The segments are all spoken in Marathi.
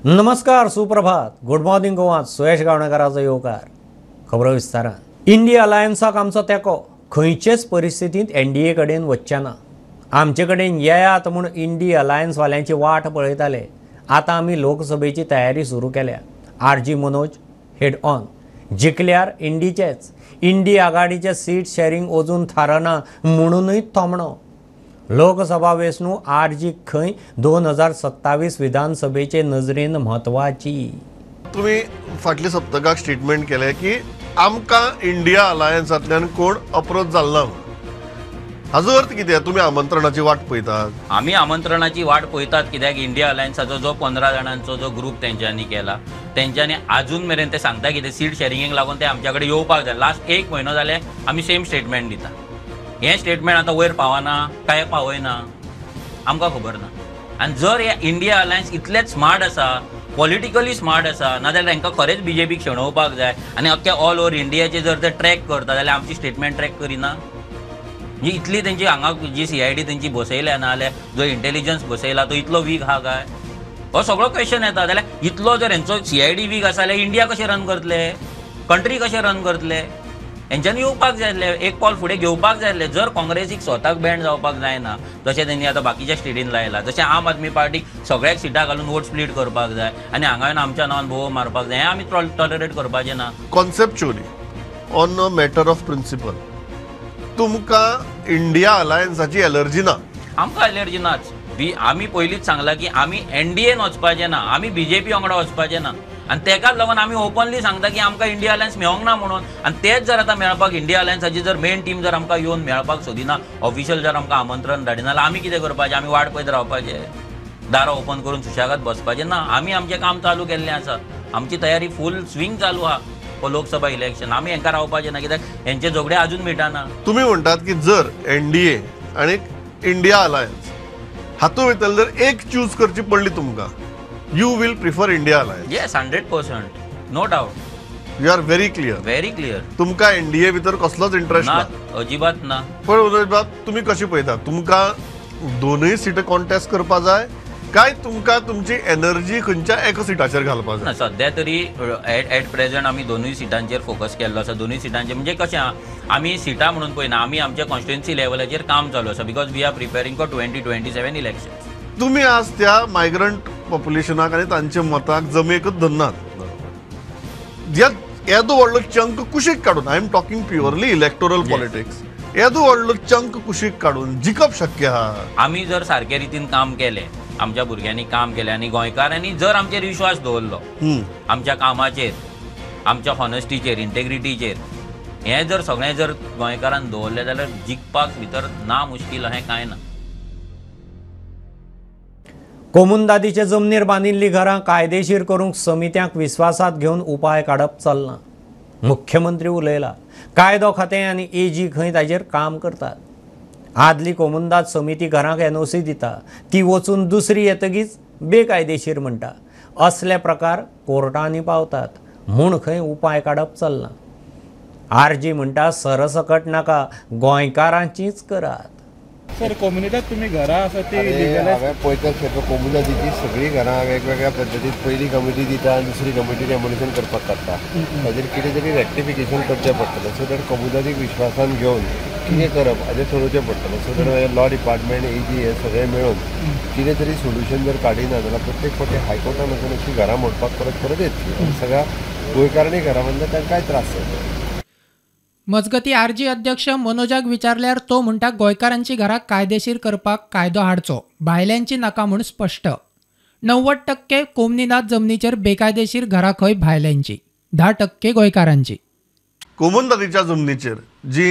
नमस्कार, सुप्रभात, गुड मॉर्निंग गोवा. सुयश गावणेकाराचो येवकार. खबरो विस्तारान. इंडिया अलायन्साक आमचो तेंको खंयचेच परिस्थितींत एनडीए कडेन वचचें ना. आमचे कडेन येयात म्हूण इंडिया अलायन्स वाल्यांची वाट पळयताले. आतां आमी लोकसभेची तयारी सुरू केल्या. RG Manoj head on. जिखल्यार इंडीचेच. इंडी आघाडीचे सीट शेअरिंग अजून थारना म्हणूनय थोमणो. लोकसभा वेंचणूक आरजी खंय 2027 विधानसभेचे नजरेन म्हत्वाची. तुम्ही फाटल्या सप्तकाक स्टेटमेंट केले की आमकां इंडिया अलायन्सांतल्यान कोण अप्रोच जालना. हाजो अर्थ कितें? तुम्ही आमंत्रणाची वाट पळयतात? आम्ही आमंत्रणाची वाट पळयतात कित्याक इंडिया अलायन्साचो जो 15 जाणांचो जो ग्रुप तेंच्यांनी केला, तेंच्यांनी आजून मेरेन ते सांगता कितें सीट शेअरिंगेक लागून ते आमच्या कडेन येवपाक जाय. लास्ट 1 म्हयनो जाले आमी सेम स्टेटमेंट दिता. हें स्टेटमेंट आतां वयर पावना काय पावयना आमकां खबर ना. आनी जर हे इंडिया अलायन्स इतलेच स्मार्ट आसा, पॉलिटिकली स्मार्ट आसा, नाजाल्यार तांकां खरेंच बीजेपीक शेणोवपाक जाय आनी अख्ख्या ऑल ओव्हर इंडियाचे जर ते ट्रॅक करता जाल्यार आमची स्टेटमेंट ट्रॅक करिना. ही इतली तेंची हांगा जी CID तेंची बसयल्या ना जाल्यार जो इंटेलिजन्स बसयला तो इतलो वीक आहा काय? हो सगळो क्वेश्चन येता. जाल्यार इतलो जर हेंचो CID वीक आसा जाल्यार इंडिया कशें रन करतले, कंट्री कशें रन करतले? हेंच्यांनी येवपाक जाय आसलें, एक पावल फुडें घेवपाक जाय आसलें. जर काँग्रेसीक स्वताक बँड जावपाक जायना जशें तेंणी आतां बाकीच्या स्टेटीन लायला, जशें आम आदमी पार्टीक सगळ्याक सिटां घालून वोट स्प्लीट करपाक जाय आनी हांगा येवन आमच्या नांवान बोव मारपाक जाय, हें आमी टॉलरेट करपाचें ना. Conceptually on a matter of principle तुमकां इंडिया अलायन्साची एलर्जी ना? आमकां एलर्जी नाच. आमी पयलींच सांगलां की आमी एनडीएन वचपाचें ना, आमी बीजेपी वांगडा वचपाचें ना. आनी तेकाच लागून आमी ओपनली सांगता की आमकां इंडिया अलायन्स मेळोंक ना म्हणून. आनी तेच जर आतां मेळपाक इंडिया अलायन्साची जर मेन टीम जर आमकां येवन मेळपाक सोदिना, ऑफिशियल जर आमकां आमंत्रण धाडिना जाल्यार आमी कितें करपाचें? आमी वाट पळयत रावपाचें, दारां ओपन करून सुशेगाद बसपाचें ना. आमी आमचें काम चालू केल्लें आसा. आमची तयारी फूल स्विंग चालू आहा लोकसभा इलेक्शन. आमी हांकां रावपाचें ना कित्याक हेंचे झगडे अजून मिटाना. तुम्ही म्हणटात की जर एनडीए आणि इंडिया अलायन्स हातूंत भितर जर एक चूज करची पडली तुमकां, you will prefer India alliance? Yes, 100%, no doubt. You are very clear. Very clear. तुमकां एनडीए भितर कसलोच इंटरेस्ट ना? अजिबात ना. पण उदय बाब, तुम्ही कशी पळयता? तुमकां दोनूय सीट कॉन्टेस्ट करपा जाय काय तुमकां तुमची एनर्जी खंयच्या एका सिटाचेर घालपा जाय? सध्या तरी एट प्रेझेंट आमी दोनूय सिटांचेर फोकस केल्लो आसा. दोनूय सिटांचेर म्हणजे कशें आहा, आमी सिटां म्हणून पळयना, आमी आमच्या कॉन्स्टिट्युएन्सी लेवलाचेर काम चालू आसा. Because we are preparing for 2027 election. तुम्ही आज त्या मायग्रंट पॉप्युलेशनाक आनी तांच्या मताक जमेकच धरनात. येदो व्हडलो चंक कुशीक काडून, I am talking purely electoral politics, येदो व्हडलो चंक कुशीक काडून जिखप शक्य आहा? आमी जर सारके रितीन काम केलें, आमच्या भुरग्यांनी काम केलें आनी गोंयकारांनी जर आमचेर विश्वास दवरलो, आमच्या कामाचेर, आमच्या हॉनेस्टीचेर, इंटेग्रिटीचेर, हें जर सगळें जर गोंयकारान दवरलें जाल्यार जिखपाक भितर ना मुश्कील अशें कांय ना. कोमुनदादीचे जमनीर बांदिल्लीं घरां कायदेशीर करूंक समित्यांक विस्वासात घेवन उपाय काडप चलना. मुख्यमंत्री उलयला. कायदो खातें आनी AG खंय ताचेर काम करतात. आदली कोमुनदाद समिती घरांक NOC दिता, ती वचून दुसरी येतकीच बेकायदेशीर म्हणटा. असले प्रकार कोर्टांनी पावतात म्हूण खंय उपाय काडप चलना. आरजी म्हणटा सरसकट नाका, गोंयकारांचीच करात. सर, कम्युनिटीत तुम्ही घरां आसा ती हांवें पळयतात सर, कोमुनिटीची सगळीं घरां वेगवेगळ्या पद्दतीन पयली कमिटी दिता आनी दुसरी कमिटी डेमोलिशन करपाक काडटा. ताचेर कितें तरी रेक्टिफिकेशन करचें पडटलें. सो दॅट कम्युनिटीक विश्वासान घेवन कितें करप हाचें थारोवचें पडटलें. So that law department AG हे सगळें मेळून कितें तरी सोल्युशन जर काडिना जाल्यार प्रत्येक फावटी हायकोर्टान वचून अशी घरां मोडपाक परत येतली. सगळ्या गोंयकारांनी घरां बांदल्यार तांकां कांय त्रास जाता. मजगती आरजी अध्यक्ष मनोजाक विचारल्यार तो म्हणटा गोंयकारांची घरां कायदेशीर करपाक कायदो हाडचो, भायल्यांची नाका म्हूण स्पश्ट. 90% कोमनीनाथ जमनीचेर बेकायदेशीर घरां खंय भायल्यांची, 10% गोंयकारांची. कोमुनदादीच्या जमनीचेर जी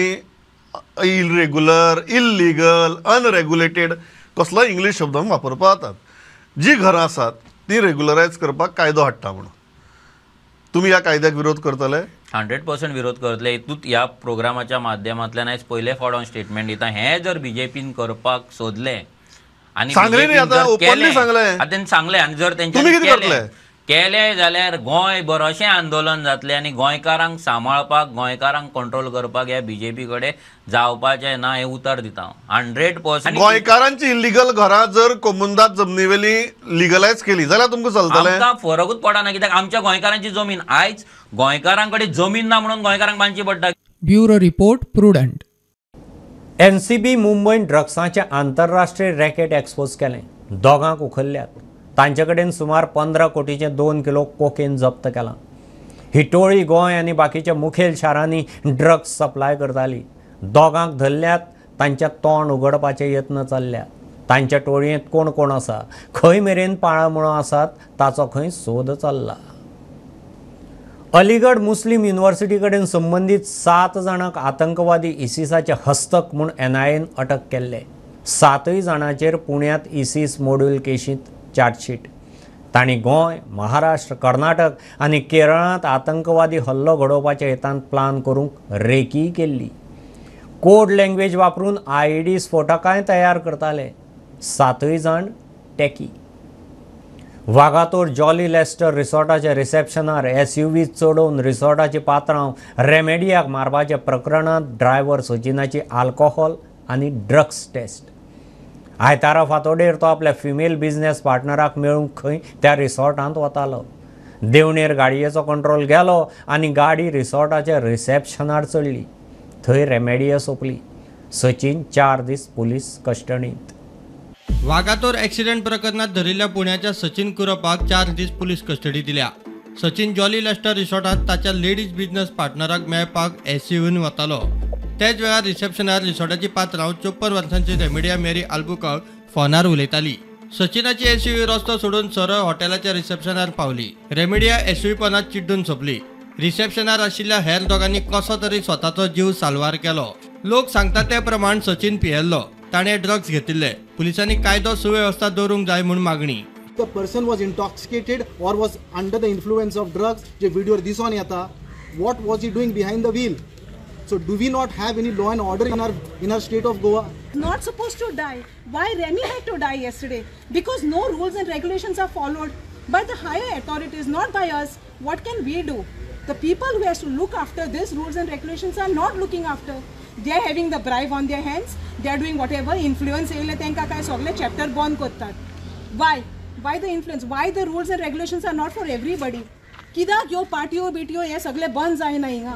इरेग्युलर, इल्लिगल, अनरेग्युलेटेड कसलोय इंग्लीश शब्द वापरपाक जातात, जी घरां आसात ती रेग्युलरायज करपाक कायदो हाडटा म्हणून तुम्ही ह्या कायद्याक विरोध करतले? 100% विरोध करतले. हितूंत ह्या प्रोग्रामाच्या माध्यमांतल्यान आयज पयले फावट हांव स्टेटमेंट दिता. हें जर बीजेपीन करपाक सोदलें आनी सांगलें न्ही, आतां ओपनली सांगलें, आतां सांगलें, आनी जर तुम्ही कितें करतले? केले जाल्यार गोंय बरोशें आंदोलन जातलें आनी गोंयकारांक सांबाळपाक गोंयकारांक कंट्रोल करपाक ह्या बीजेपी कडेन जावपाचें ना हें उतर दिता 100%. गोंयकारांची इलिगल घरां जर कोमुंदात जमनीवेली लिगलायज केली जाल्यार तुमकां चलतलें. आमकां फरकूच पडना, कित्याक आमच्या गोंयकारांची जमीन आयज गोंयकारां कडेन जमीन ना म्हणून गोंयकारांक बांदची पडटा. Bureau report prudent. एनसीबी मुंबईन ड्रग्सांचें आंतरराष्ट्रीय रॅकेट एक्सपोज केलें. दोगांक उखल्ल्यात. तांचे कडेन सुमार 15 कोटीचे 2 किलो कोकेन जप्त केला. ही टोळी गोंय आनी बाकीच्या मुखेल शारांनी ड्रग्स सप्लाय करताली. दोगांक धरल्यात. तांच्या तोंड उगडपाचे यत्न चल्ल्यात. तांच्या टोळयेंत कोण कोण आसा, खंय मेरेन पाळमुळो आसात ताचो खंय सोद चल्ला. अलीगढ मुस्लीम युनिव्हर्सिटी कडेन संबंदीत 7 जाणांक आतंकवादी इसिसाचे हस्तक म्हूण एनआयएन अटक केल्ले. 7 जाणांचेर पुण्यांत इसिस मॉड्यूल केशींत चार्जशीट. तांणी गोंय, महाराष्ट्र, कर्नाटक आनी केरळांत आतंकवादी हल्लो घडोवपाच्या हेतान प्लान करूंक रेकी केल्ली. कोड लँग्वेज वापरून आयईडी स्फोटकांय तयार करताले. 7 जाण टॅकी. वागातोर जॉली लेस्टर रिसॉर्टाच्या रिसेप्शनार SUV चडोवन रिसॉर्टाची पात्रांव रेमेडियाक मारपाच्या प्रकरणांत ड्रायव्हर सचिनाची आल्कोहॉल आनी ड्रग्स टेस्ट. आयतारा फांतोडेर तो आपल्या फिमेल बिझनेस पार्टनराक मेळूंक खंय त्या रिसॉर्टांत वतालो. देवणेर गाडयेचो कंट्रोल गेलो आनी गाडी रिसॉर्टाच्या रिसेप्शनार चडली. थंय रेमेडिया सोंपली. सचिन 4 दीस पुलीस कस्टडींत. वागातोर ॲक्सिडेंट प्रकरणात धरिल्ल्या पुण्याच्या सचिन कुरपाक 4 दीस पुलीस कस्टडी दिल्या. सचिन जॉली लेस्टर रिसॉर्टात ताच्या लेडीज बिझनेस पार्टनराक मेळपाक SUVन वतालो. त्याच वेळार रिसेप्शनार रिसॉर्टाची पात्रांव 54 वर्सांची रेमेडिया मेरी आल्बुकर्क फोनार उलयताली. सचिनाची SUV रस्तो सोडून सरळ हॉटेलाच्या रिसेप्शनार पावली. रेमेडिया SUV पोंदात चिड्डून सोंपली. रिसेप्शनार आशिल्ल्या हेर दोगांनी कसो तरी स्वताचो जीव साल्वार केलो. लोक सांगतात ते प्रमाण सचिन पियेल्लो. ताणें ड्रग्स घेतिल्ले. पुलिसांनी कायदो सुवेवस्था दवरूंक जाय म्हूण मागणी. The person was intoxicated or was under the influence of drugs. जे व्हिडिओर दिसून येता. What was he doing behind the wheel? So do we not have any law and order in our state of Goa? Not supposed to die. Why Remy had to die yesterday? Because no rules and regulations are followed by the higher authorities, not by us. What can we do? The people who has to look after these rules and regulations are not looking after. They are having the bribe on their hands. They are doing whatever influence येयले तांकां काय सगळे चॅप्टर बंद करतात. Why the influence? Why the rules and regulations are not for everybody? कित्याक ह्यो पार्ट्यो बिट्यो हे सगळे बंद जायना हिंगा.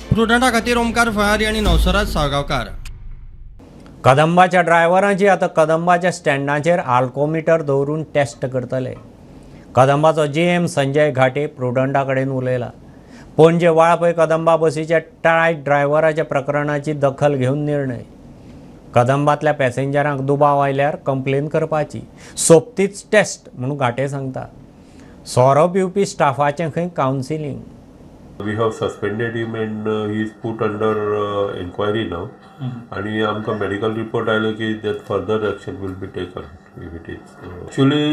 प्रुडंटा खातीर ओमकार फळारी आनी नवसराज साळगांवकार. कदंबाच्या ड्रायव्हरांची आतां कदंबाच्या स्टँडाचेर आल्कोमिटर दवरून टेस्ट करतले. कदंबाचो GM संजय घाटे प्रुडंटा कडेन उलयला. पणजे वाळपय कदंबा बसीच्या टायट ड्रायव्हराच्या प्रकरणाची दखल घेवन निर्णय. कदंबातल्या पॅसेंजरांक दुबाव आयल्यार कंप्लेन करपाची. सोबतीच टेस्ट म्हणून घाटे सांगता. सोरो पिवपी स्टाफाचें खंय counselling. We have suspended him and he is put under inquiry now. आणि आमकां medical report आयलो की that further action will be taken if it is. Actually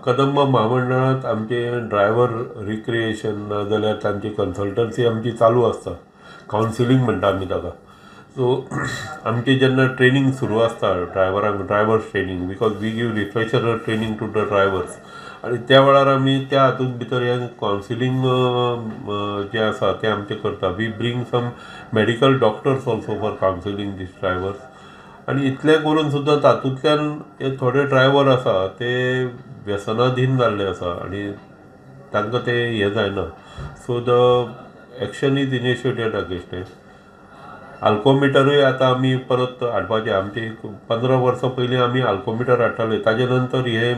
Kadamba महामंडळांत आमचे ड्रायव्हर रिक्रिएशन नाजाल्यार तांची कन्सल्टन्सी आमची चालू आसता. कावन्सिलींग म्हणटा आमी ताका. सो आमची जेन्ना ट्रेनिंग सुरू आसता ड्रायव्हरांक drivers training because we give refresher training to the drivers. आणि त्या वेळार आमी त्या हातूंत भितर हे कावन्सिलींग जे आसा तें आमचें करता. We bring some medical doctors also for counselling these drivers. आनी इतलें करून सुद्दां तातूंतल्यान हे थोडे ड्रायव्हर आसा ते व्यसनाधीन जाल्ले आसा आनी तांकां ते हें जायना. So the action is initiated against it. आल्कोमिटरूय आतां आमी परत हाडपाचें. आमचे 15 वर्सां पयलीं आमी आल्कोमिटर हाडटाले. ताजे नंतर हे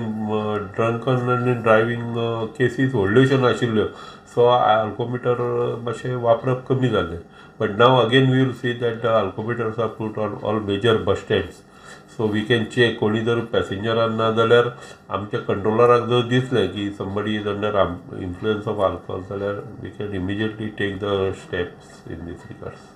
ड्रंकन आनी ड्रायवींग केसीस व्हडल्योश्यो नाशिल्ल्यो. सो आल्कोमिटर मातशें वापरप कमी जालें. But now again we will see that the alcometers are put on all major bus stands. So we can check. कोणी जर पॅसेंजरान ना जाल्यार आमच्या कंट्रोलराक जर दिसलें की somebody is under influence of alcohol जाल्यार we can immediately take the steps in this regards.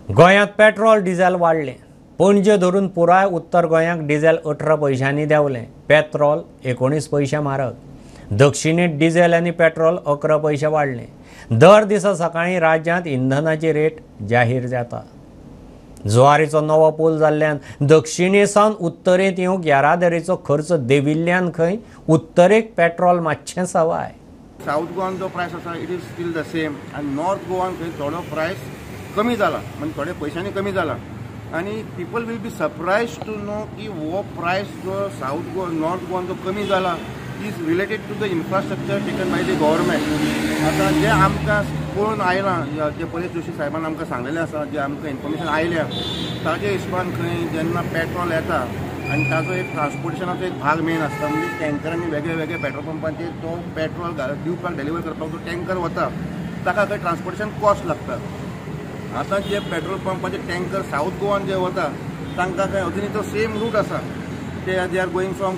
गोंयांत पेट्रोल डिझेल वाडलें. पणजे धरून पुराय उत्तर गोंयाक डिझेल 18 पैशांनी देंवलें. पेट्रोल 19 पैशे म्हारग. दक्षिणेंत डिझेल आनी पेट्रोल 11 पैशे वाडलें. दर दिसा सकाळीं राज्यांत इंधनाची रेट जाहीर जाता. जुवारीचो नवो पूल जाल्ल्यान दक्षिणेसावन उत्तरेत येवंक येरादारीचो खर्च देविल्ल्यान खंय उत्तरेक पेट्रोल मातशें सवाय. साऊथ गोवान जो प्रायस आसा it is steel the same आनी नॉर्थ गोवान खंय थोडो प्रायस कमी जाला म्हणजे थोड्या पयशांनी कमी जाला आनी people will be surprise to know की हो प्रायस जो साऊथ गोवा नॉर्थ गोवान जो कमी जाला is related to the infrastructure taken by the government. आतां जे आमकां पळोवन आयलां जे परेश जोशी साहेबान आमकां सांगलेलें आसा जे आमकां इन्फॉर्मेशन आयल्या ताजे हिशोबान खंय जेन्ना पेट्रोल येता आनी ताजो एक ट्रान्सपोर्टेशनाचो एक भाग मेन आसता म्हणजे टँकरांनी वेगळे वेगळे पेट्रोल पंपांचेर तो पेट्रोल दिवपाक डेलिव्हर करपाक जो टँकर वता ताका खंय ट्रान्सपोर्टेशन कॉस्ट लागता. आतां जे पेट्रोल पंपाचे टँकर साऊथ गोवान जे वता तांकां खंय अजुनूय तो सेम रूट आसा they are going from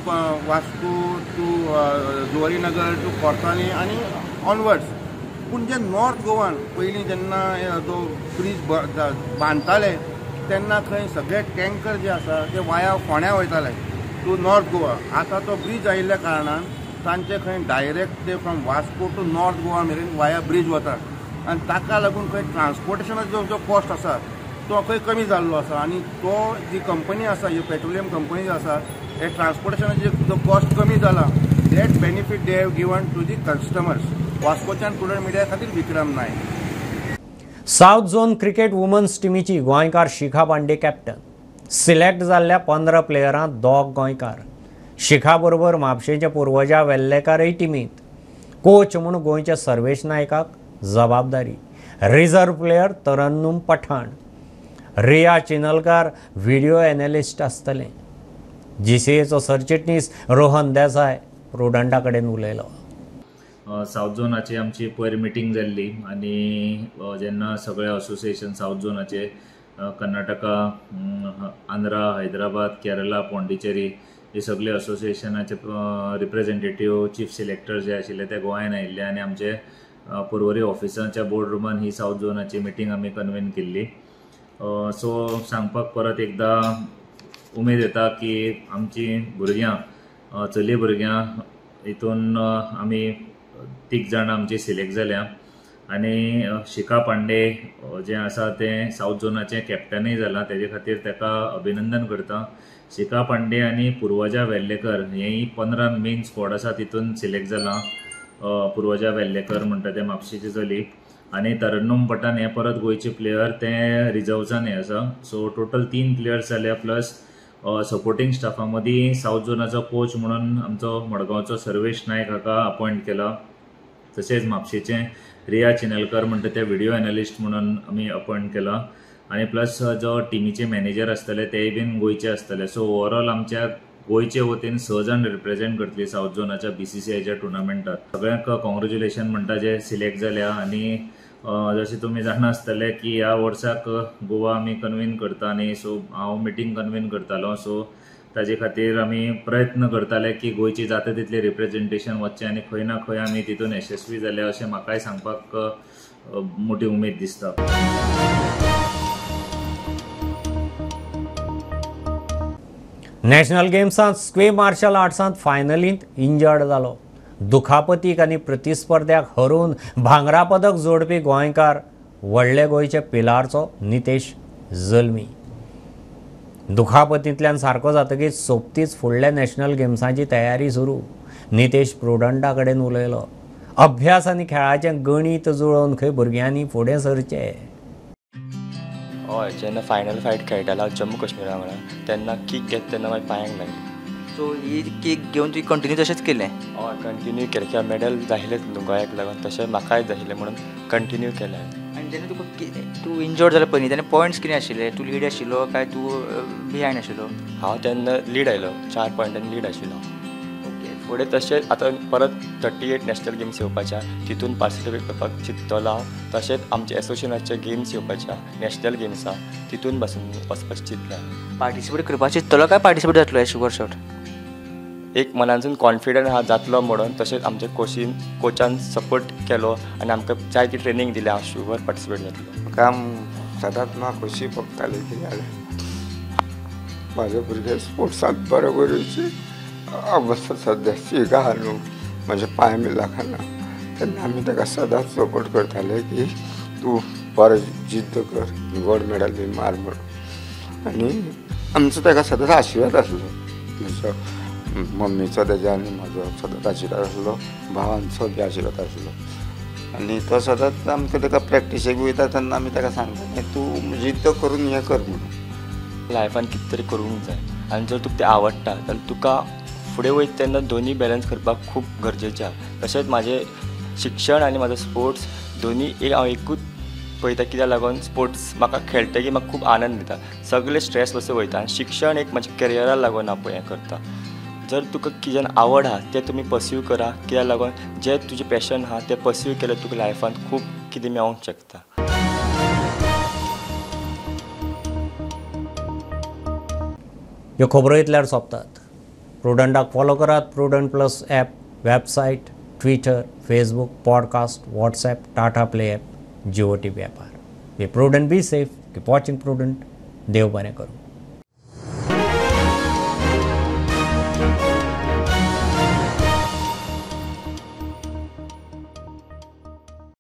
Vasco to Zuarinagar to Cortalim आनी ऑनवर्ड्स. पूण जे नॉर्थ गोवान पयलीं जेन्ना तो ब्रीज बांदताले तेन्ना खंय सगळे टँकर जे आसा ते वाया फोंड्या वयताले टू नॉर्थ गोवा. आतां तो ब्रीज आयिल्ल्या कारणान तांचे खंय डायरेक्ट ते from Vasco to north Goa मेरेन वाया ब्रीज वता आनी ताका लागून खंय ट्रान्सपोर्टेशनाचो जो कॉस्ट आसा तो खंय कमी जाल्लो आसा आनी तो जी कंपनी आसा ह्यो पेट्रोलियम कंपनी जी आसा हे ट्रान्सपोर्टेशनाचो जो कॉस्ट कमी जाला that benefit they have given to the customers. वास्कोच्यान प्रुडंट मिडिया खातीर Vikram Naik. South zone cricket women's टीमीची गोंयकार शिखा पांडे कॅप्टन. सिलेक्ट जाल्ल्या 15 प्लेयरांत 2 गोंयकार. शिखा बरोबर म्हापशेंच्या पुर्वजा वेल्लेकारय टीमींत. कोच म्हूण गोंयच्या सर्वेश नायकाक जबाबदारी. रिजर्व प्लेयर तरन्नुम पठाण. रिया चिनलकार व्हिडिओ एनालिस्ट आसतले. जीसीएचो सरचिटणीस रोहन देसाय प्रुडंटा कडेन उलयलो. साऊथ झोनाची आमची पयर मिटींग जाल्ली आनी जेन्ना सगळे असोसिएशन साऊथ झोनाचे कर्नाटका आंध्रा हैदराबाद केरला पॉंडिचेरी हे सगळे असोसिएशनाचे रिप्रेझेंटेटिव्ह चीफ सिलेक्टर जे आशिल्ले ते गोंयान आयिल्ले आनी आमचे पर्वरी ऑफिसाच्या बोर्ड रूमान ही साऊथ झोनाची मिटींग आमी कन्वेन केल्ली. सो सांगपाक परत एकदा उमेद येता की आमची भुरग्यां चली भुरग्यां हितून आमी 3 जाणां आमची सिलेक्ट जाल्या आनी शिखा पांडे जे आसा ते साऊथ झोनाचे कॅप्टनय जाला तेजे खातीर ताका अभिनंदन करता. शिखा पांडे आनी पुर्वजा वेल्लेकर हेय 15 मेन स्क्वॉड आसा तितून सिलेक्ट जाला. पुर्वजा वेल्लेकर म्हणटा ते म्हापशेची चली आनी तरन्नुम पठाण हे परत गोंयचे प्लेयर ते रिजर्व्सान हे आसा. सो टोटल 3 प्लेयर्स जाले प्लस सपोर्टिंग स्टाफा मदीं साऊथ झोनाचो कोच म्हणून आमचो मडगांवचो सर्वेश नायक हाका अपॉयंट केला. तशेंच म्हापशेचे रिया चिनलकर म्हणटा ते व्हिडिओ एनालिस्ट म्हणून आमी अपॉयंट केला आनी प्लस जो टिमीचे मॅनेजर आसतले तेय बीन गोंयचे आसतले. सो ओवरऑल आमच्या गोंयचे वतीन 6 जाण रिप्रेझेंट करतली साऊथ झोनाच्या BCCIच्या टुर्नामेंटात. सगळ्यांक कॉंग्रॅच्युलेशन म्हणटा जे सिलेक्ट जाल्या आनी जशें तुमी जाणा आसतले की ह्या वर्साक गोवा आमी कन्वेन करता न्ही. सो हांव मिटींग कन्वेन करतालो. सो ताजे खातीर आमी प्रयत्न करताले की गोंयची जाता तितली रिप्रेझेंटेशन वचचें आनी खंय ना खंय आमी तितून यशस्वी जाले अशें म्हाकाय सांगपाक मोठी उमेद दिसता. नॅशनल गेम्सांत स्क्वे मार्शल आर्ट्सांत फायनलींत इंजर्ड जालो. दुखापतीक आनी प्रतिस्पर्ध्याक हरोवन भांगरा पदक जोडपी गोंयकार व्हडले गोंयचे पिलारचो नितेश जल्मी. दुखापतींतल्यान सारको जातकीच सोबतीच फुडल्या नॅशनल गेम्सांची तयारी सुरू. नितेश प्रुडंटा कडेन उलयलो. अभ्यास आनी खेळाचें गणीत जुळोवन खंय भुरग्यांनी फुडें सरचें. हय जेन्ना फायनल फायट खेळटालो जम्मू काश्मीरा वांगडा तेन्ना किक घेता तेन्ना म्हाका पांयांक लागली. सो ही केक घेवन तुवें कंटिन्यू तशेंच केलें? हय कंटिन्यू केलें कित्याक मेडल जाय आसलें गोंयाक लागून तशें म्हाकाय जाय आसलें म्हणून कंटिन्यू केलें. आनी जेन्ना तुका तूं इंजर्ड जालो पयलीं तेन्ना पॉयंट्स कितें आशिल्ले? तूं लीड आशिल्लो काय तूं बिहायंड आशिल्लो? हांव तेन्ना लीड आयलो 4 पॉयंटांनी लीड आशिल्लो. फुडें तशेंच आतां परत 38 नॅशनल गेम्स येवपाच्या तितून पार्टिसिपेट करपाक चिंतलो हांव. तशेंच आमच्या एसोसिएशनाचे गेम्स येवपाच्या नॅशनल गेम्सा तितून पासून वचपाचें चिंतलें. पार्टिसिपेट करपाक चिंतलो काय पार्टिसिपेट जातलो हे शुगर शॉट? एक मनानसून कॉन्फिडंट हा जातलो म्हणून. तशेंच आमच्या कोचान सपोर्ट केलो आनी आमकां जाय ती ट्रेनींग दिली. हांव शुगर पार्टिसिपेट जातलो. काम सदांच म्हाका खोशी भोगताली कितें जालें म्हाजे भुरगे स्पोर्ट्सांत बरे करूचे अवस्था सद्याची गाल न्हू म्हाजे पांय मिला खाना तेन्ना आमी ताका सदांच सपोर्ट करताले की तूं बरें जिद्द कर गोल्ड मेडल बी मार म्हणून. आनी आमचो ताका सदांच आशिर्वाद आसलो. म्हजो मम्मीचो तेज्या आनी म्हाजो सदांच आशिर्वाद आसलो. भावांचो बी आशिर्वाद आसलो. आनी तो सदांच आमकां ताका प्रॅक्टिसेक वयता तेन्ना आमी ताका सांगता तूं जिद्द करून हें कर म्हणून. लायफान कितें तरी करूंक जाय आनी जर तुका तें आवडटा जाल्यार तुका फुडें वयता तेन्ना दोनी बॅलन्स करपाक खूब गरजेचें आसा. तशेंच म्हजें शिक्षण आनी म्हाजो स्पोर्ट्स दोनी हांव एकूच पळयता. कित्याक लागून स्पोर्ट्स म्हाका खेळटकीर म्हाका खूब आनंद दिता. सगळे स्ट्रेस असो वयता आनी शिक्षण एक म्हज्या कॅरियराक लागून हांव हें करता. जर तुका कितें आवड आहा तें तुमी पर्स्यू करा. कित्याक लागून जें तुजें पॅशन आहा तें पर्स्यू केल्यार तुका लायफान खूब कितें मेळोंक शकता. ह्यो खबरो इतल्यार सोंपतात. प्रुडंटाक फॉलो करात. Prudent plus app, website, Twitter, Facebook, podcast, WhatsApp, Tata play app, Jio TV ॲपार. Be Prudent, be safe. Keep watching Prudent. देव बरें करूं.